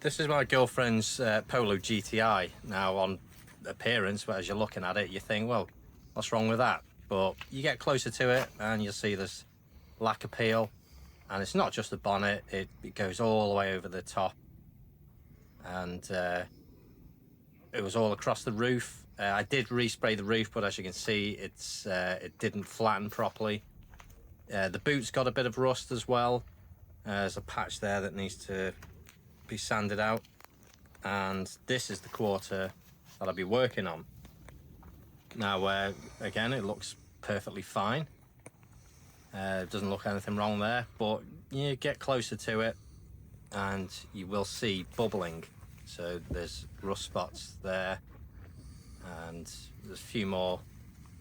This is my girlfriend's Polo GTI. Now, on appearance, but as you're looking at it, you think, well, what's wrong with that? But you get closer to it and you'll see there's lacquer peel, and it's not just the bonnet, it goes all the way over the top, and it was all across the roof. I did respray the roof, but as you can see, it didn't flatten properly. The boot's got a bit of rust as well. There's a patch there that needs to be sanded out, and this is the quarter that I'll be working on. Now, again, it looks perfectly fine. Doesn't look anything wrong there, but you get closer to it and you will see bubbling. So there's rust spots there, and there's a few more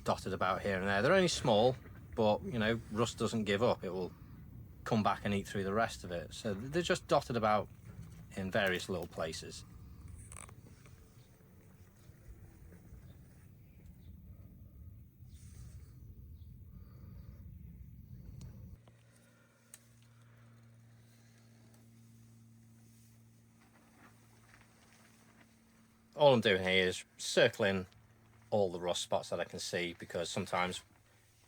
dotted about here and there. They're only small, but you know, rust doesn't give up. It will come back and eat through the rest of it. So they're just dotted about in various little places. All I'm doing here is circling all the rust spots that I can see, because sometimes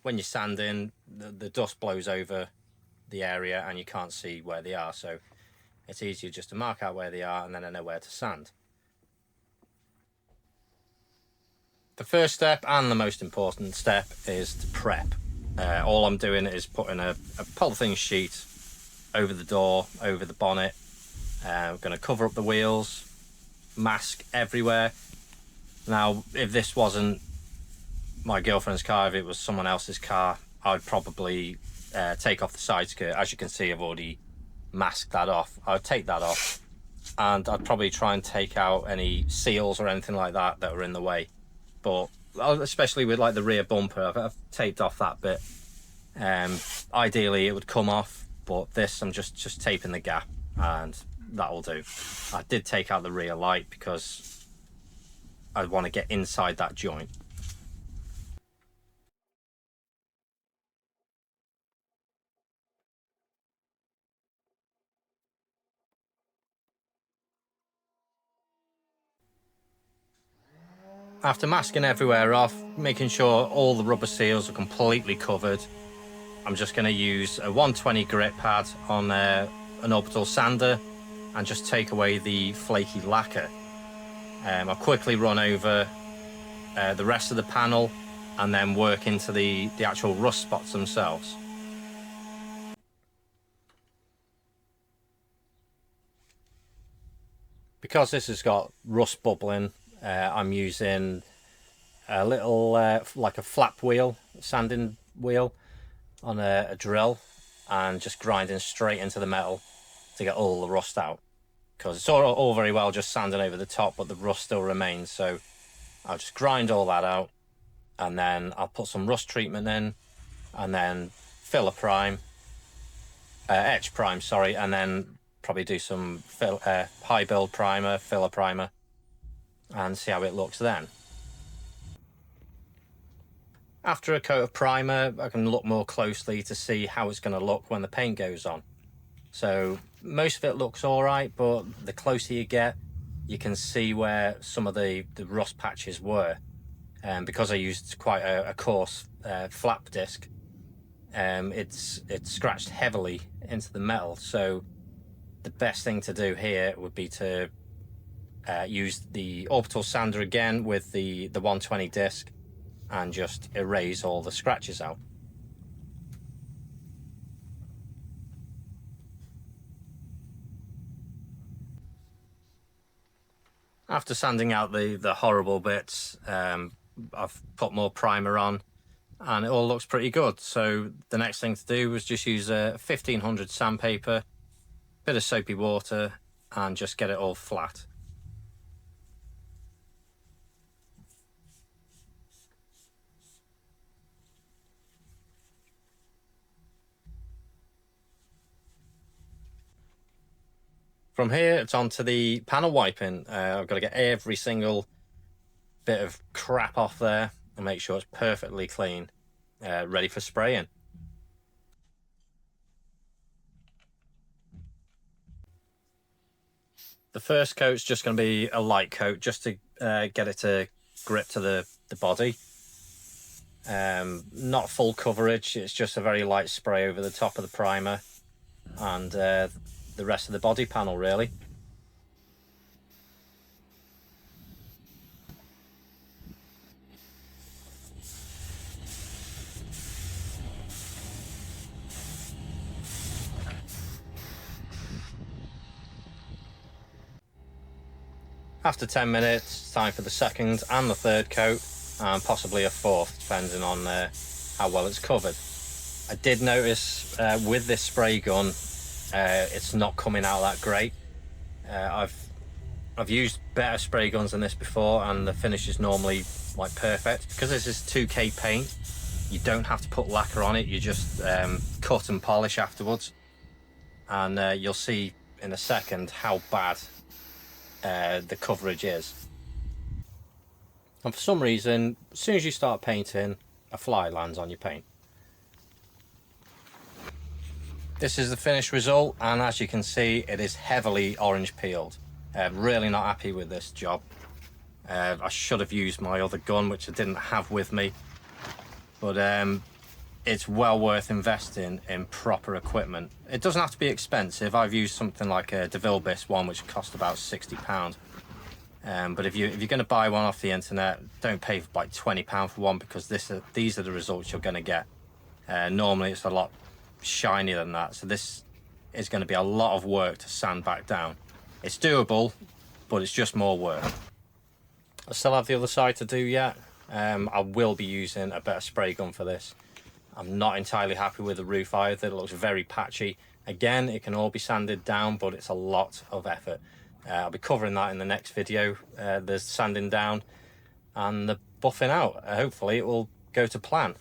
when you're sanding, the dust blows over the area and you can't see where they are. So it's easier just to mark out where they are, and then I know where to sand. The first step, and the most important step, is to prep. All I'm doing is putting a polythene sheet over the door, over the bonnet. I'm going to cover up the wheels, mask everywhere. Now, if this wasn't my girlfriend's car, if it was someone else's car, I'd probably take off the side skirt. As you can see, I've already masked that off. I'd take that off, and I'd probably try and take out any seals or anything like that that are in the way. But especially with like the rear bumper, I've taped off that bit. Ideally it would come off, but this I'm just taping the gap, and that'll do. I did take out the rear light because I want to get inside that joint. After masking everywhere off, making sure all the rubber seals are completely covered, I'm just going to use a 120 grit pad on an orbital sander and just take away the flaky lacquer. I'll quickly run over the rest of the panel and then work into the actual rust spots themselves. Because this has got rust bubbling, I'm using a little like a flap wheel, sanding wheel on a drill, and just grinding straight into the metal to get all the rust out, because it's all very well just sanding over the top, but the rust still remains. So I'll just grind all that out, and then I'll put some rust treatment in, and then etch prime, sorry, and then probably do some high build primer, filler primer, and see how it looks then. After a coat of primer, I can look more closely to see how it's going to look when the paint goes on. So most of it looks all right, but the closer you get, you can see where some of the rust patches were. Because I used quite a coarse flap disc, it's scratched heavily into the metal. So the best thing to do here would be to use the orbital sander again with the 120 disc and just erase all the scratches out. After sanding out the horrible bits, I've put more primer on, and it all looks pretty good. So the next thing to do was just use a 1500 sandpaper, bit of soapy water, and just get it all flat. From here, it's on to the panel wiping. I've got to get every single bit of crap off there and make sure it's perfectly clean, ready for spraying. The first coat's just going to be a light coat, just to get it to grip to the body. Not full coverage, it's just a very light spray over the top of the primer and the rest of the body panel really. After 10 minutes, time for the second and the third coat, and possibly a fourth, depending on how well it's covered. I did notice with this spray gun, it's not coming out that great. I've used better spray guns than this before, and the finish is normally like perfect. Because this is 2K paint, you don't have to put lacquer on it, you just cut and polish afterwards. And you'll see in a second how bad the coverage is. And for some reason, as soon as you start painting, a fly lands on your paint. This is the finished result, and as you can see, it is heavily orange peeled. Really not happy with this job. I should have used my other gun, which I didn't have with me, but it's well worth investing in proper equipment. It doesn't have to be expensive. I've used something like a DeVille Biss one, which cost about £60. But if you're going to buy one off the internet, don't pay like £20 for one, because these are the results you're going to get. Normally it's a lot shinier than that, so this is going to be a lot of work to sand back down. It's doable, but it's just more work. I still have the other side to do yet. I will be using a better spray gun for this. I'm not entirely happy with the roof either. It looks very patchy. Again, it can all be sanded down, but it's a lot of effort. I'll be covering that in the next video. The sanding down and the buffing out. Hopefully it will go to plan.